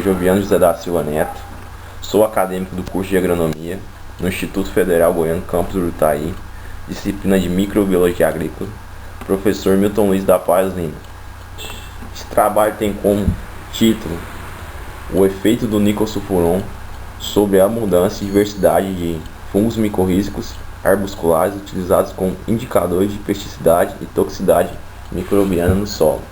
Joviano José da Silva Neto, sou acadêmico do curso de Agronomia no Instituto Federal Goiano, campus Urutaí, disciplina de Microbiologia Agrícola, professor Milton Luiz da Paz Lima. Esse trabalho tem como título o efeito do nicosulfuron sobre a abundância e diversidade de fungos micorrízicos arbusculares utilizados como indicadores de pesticidade e toxicidade microbiana no solo.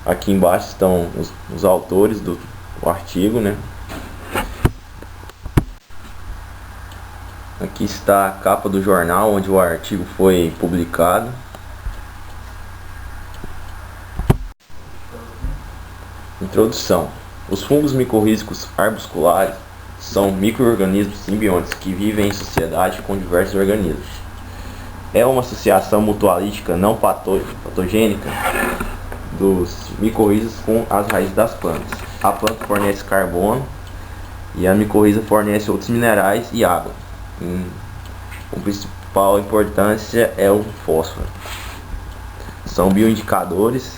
Aqui embaixo estão os autores do artigo, né? Aqui está a capa do jornal onde o artigo foi publicado. Introdução. Os fungos micorrízicos arbusculares são micro-organismos simbiontes que vivem em sociedade com diversos organismos. É uma associação mutualística não patogênica dos micorrízicos com as raízes das plantas. A planta fornece carbono e a micorriza fornece outros minerais e água. A principal importância é o fósforo. São bioindicadores.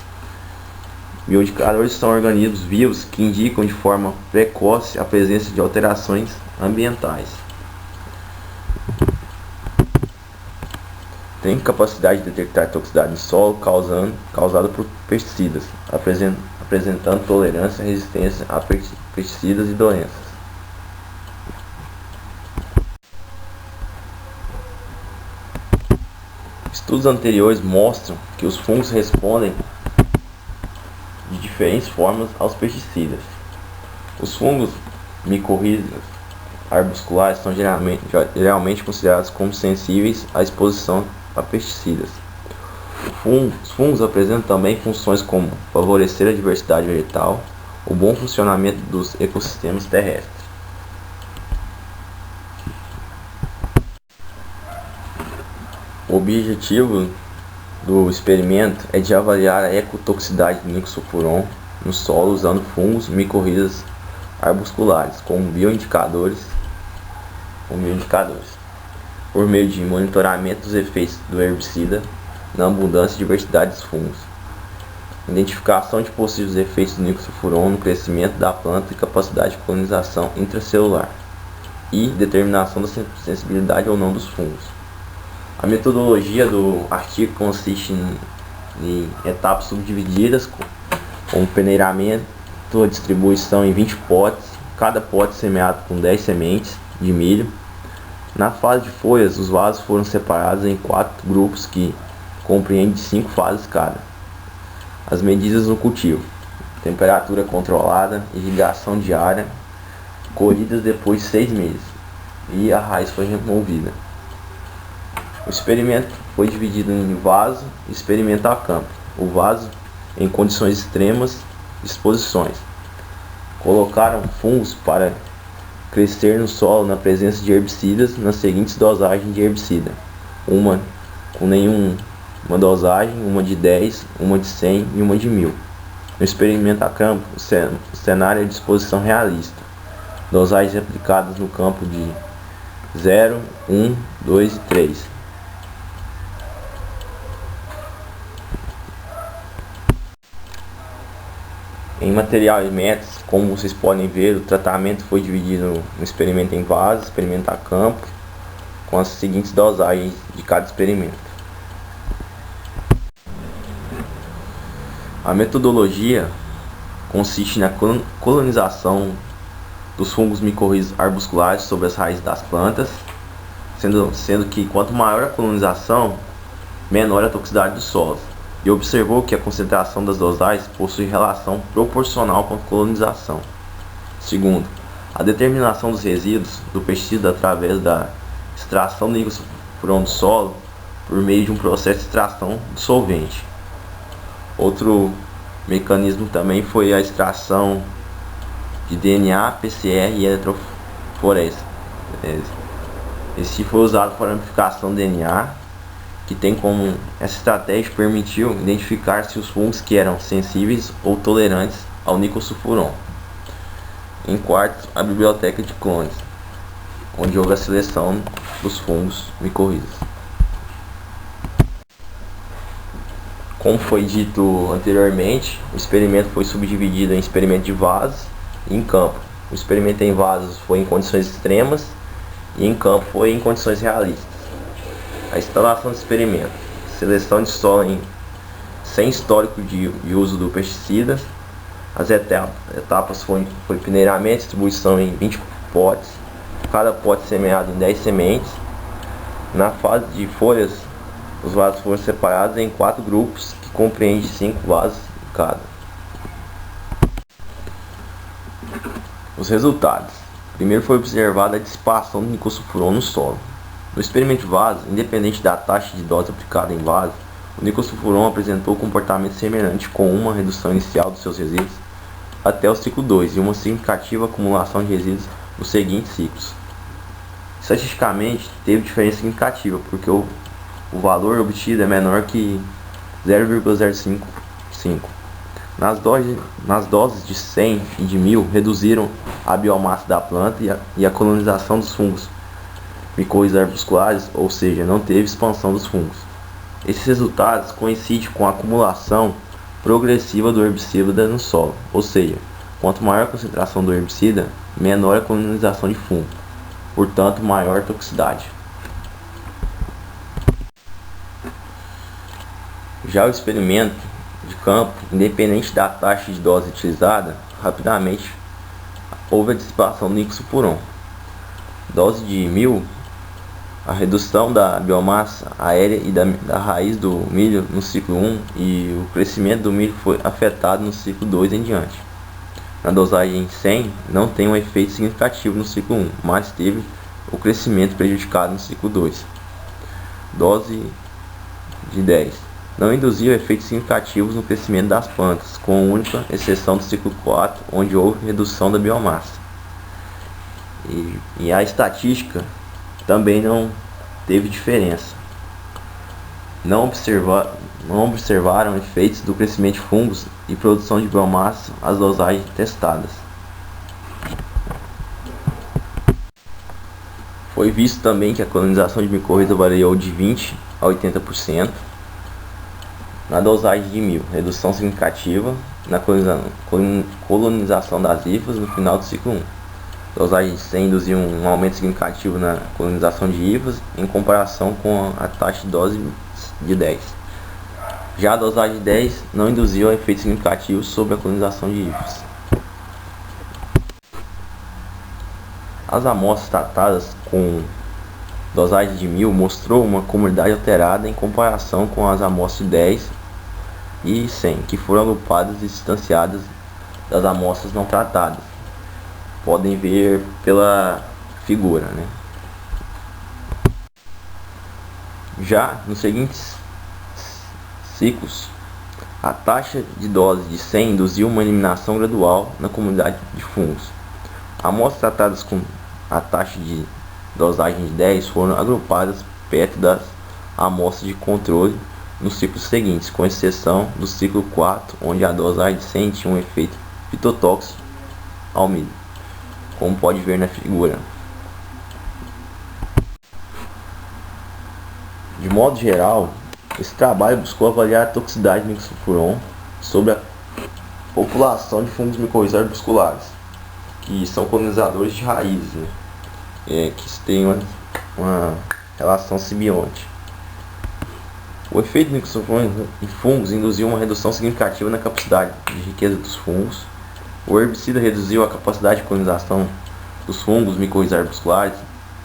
Bioindicadores são organismos vivos que indicam de forma precoce a presença de alterações ambientais. Tem capacidade de detectar toxicidade no solo causada por pesticidas, apresentando tolerância e resistência a pesticidas e doenças. Estudos anteriores mostram que os fungos respondem de diferentes formas aos pesticidas. Os fungos micorrízicos arbusculares são geralmente considerados como sensíveis à exposição a pesticidas. Os fungos apresentam também funções como favorecer a diversidade vegetal, o bom funcionamento dos ecossistemas terrestres. O objetivo do experimento é de avaliar a ecotoxicidade do nicosulfuron no solo usando fungos micorrízicos arbusculares como bioindicadores, por meio de monitoramento dos efeitos do herbicida na abundância e diversidade dos fungos, identificação de possíveis efeitos do nicosulfuron no crescimento da planta e capacidade de colonização intracelular e determinação da sensibilidade ou não dos fungos. A metodologia do artigo consiste em etapas subdivididas, como peneiramento, a distribuição em 20 potes, cada pote semeado com 10 sementes de milho. Na fase de folhas, os vasos foram separados em 4 grupos que compreendem 5 fases cada. As medidas no cultivo: temperatura controlada, irrigação diária, colhidas depois de 6 meses, e a raiz foi removida. O experimento foi dividido em vaso e experimento a campo. O vaso em condições extremas de exposições. Colocaram fungos para crescer no solo na presença de herbicidas nas seguintes dosagens de herbicida: uma com nenhuma dosagem, uma de 10, uma de 100 e uma de 1000. No experimento a campo, o cenário é de exposição realista. Dosagens aplicadas no campo de 0, 1, 2 e 3. Em material e métodos, como vocês podem ver, o tratamento foi dividido no experimento em vaso, experimento a campo, com as seguintes dosagens de cada experimento. A metodologia consiste na colonização dos fungos micorrízicos arbusculares sobre as raízes das plantas, sendo que quanto maior a colonização, menor a toxicidade dos solos. E observou que a concentração das dosagens possui relação proporcional com a colonização. Segundo, a determinação dos resíduos do pesticida através da extração do nicosulfuron do solo por meio de um processo de extração do solvente. Outro mecanismo também foi a extração de DNA, PCR e eletroforese. Esse foi usado para a amplificação do DNA, que tem como essa estratégia permitiu identificar se os fungos que eram sensíveis ou tolerantes ao nicosulfuron. Em quarto, a biblioteca de clones, onde houve a seleção dos fungos micorrízicos. Como foi dito anteriormente, o experimento foi subdividido em experimento de vasos em campo. O experimento em vasos foi em condições extremas e em campo foi em condições realistas. A instalação do experimento: seleção de solo sem histórico de uso do pesticida. As etapas foi peneiramento, distribuição em 20 potes, cada pote semeado em 10 sementes. Na fase de folhas, os vasos foram separados em 4 grupos, que compreendem 5 vasos cada. Os resultados: primeiro foi observada a dissipação do nicosulfuron no solo. No experimento de vaso, independente da taxa de dose aplicada em vaso, o nicosulfuron apresentou comportamento semelhante, com uma redução inicial dos seus resíduos até o ciclo 2 e uma significativa acumulação de resíduos nos seguintes ciclos. Estatisticamente, teve diferença significativa, porque o valor obtido é menor que 0,055. Nas doses de 100 e de 1000, reduziram a biomassa da planta e a colonização dos fungos micorrizas arbusculares, ou seja, não teve expansão dos fungos. Esses resultados coincidem com a acumulação progressiva do herbicida no solo, ou seja, quanto maior a concentração do herbicida, menor a colonização de fungo, portanto maior a toxicidade. Já o experimento de campo, independente da taxa de dose utilizada, rapidamente houve a dissipação do nicosulfuron. Dose de 1000, a redução da biomassa aérea e da raiz do milho no ciclo 1 e o crescimento do milho foi afetado no ciclo 2 em diante. Na dosagem 100, não tem um efeito significativo no ciclo 1, mas teve o crescimento prejudicado no ciclo 2. Dose de 10 não induziu efeitos significativos no crescimento das plantas, com a única exceção do ciclo 4, onde houve redução da biomassa. E a estatística também não teve diferença. Não observaram efeitos do crescimento de fungos e produção de biomassa as dosagens testadas. Foi visto também que a colonização de micorriza variou de 20% a 80%. Na dosagem de 1000, redução significativa na colonização das hifas no final do ciclo 1. Dosagem de 100 induziu um aumento significativo na colonização de hifas em comparação com a taxa de dose de 10. Já a dosagem de 10 não induziu efeitos significativos sobre a colonização de hifas. As amostras tratadas com dosagem de 1000 mostrou uma comunidade alterada em comparação com as amostras de 10 e 100, que foram agrupadas e distanciadas das amostras não tratadas. Podem ver pela figura, né? Já nos seguintes ciclos, a taxa de dose de 100 induziu uma eliminação gradual na comunidade de fungos. Amostras tratadas com a taxa de dosagem de 10 foram agrupadas perto das amostras de controle nos ciclos seguintes, com exceção do ciclo 4, onde a dosagem de 100 tinha um efeito fitotóxico ao milho, como pode ver na figura. De modo geral, esse trabalho buscou avaliar a toxicidade do nicosulfuron sobre a população de fungos micorrizas arbusculares, que são colonizadores de raízes, né? Que têm uma relação simbionte. O efeito do nicosulfuron em fungos induziu uma redução significativa na capacidade de riqueza dos fungos. O herbicida reduziu a capacidade de colonização dos fungos micorrizas arbusculares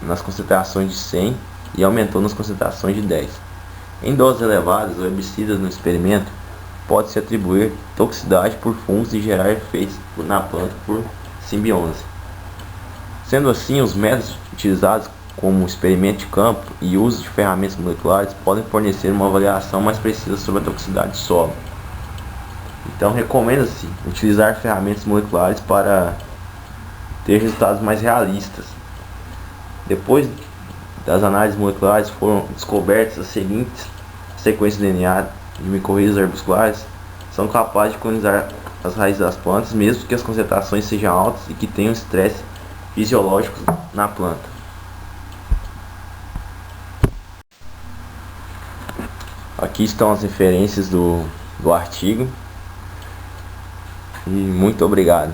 nas concentrações de 100 e aumentou nas concentrações de 10. Em doses elevadas, o herbicida no experimento pode-se atribuir toxicidade por fungos e gerar efeitos na planta por simbiose. Sendo assim, os métodos utilizados como experimento de campo e uso de ferramentas moleculares podem fornecer uma avaliação mais precisa sobre a toxicidade do solo. Então, recomenda-se utilizar ferramentas moleculares para ter resultados mais realistas. Depois das análises moleculares, foram descobertas as seguintes sequências de DNA de micorrizas arbusculares são capazes de colonizar as raízes das plantas, mesmo que as concentrações sejam altas e que tenham estresse fisiológico na planta. Aqui estão as referências do artigo. E muito obrigado.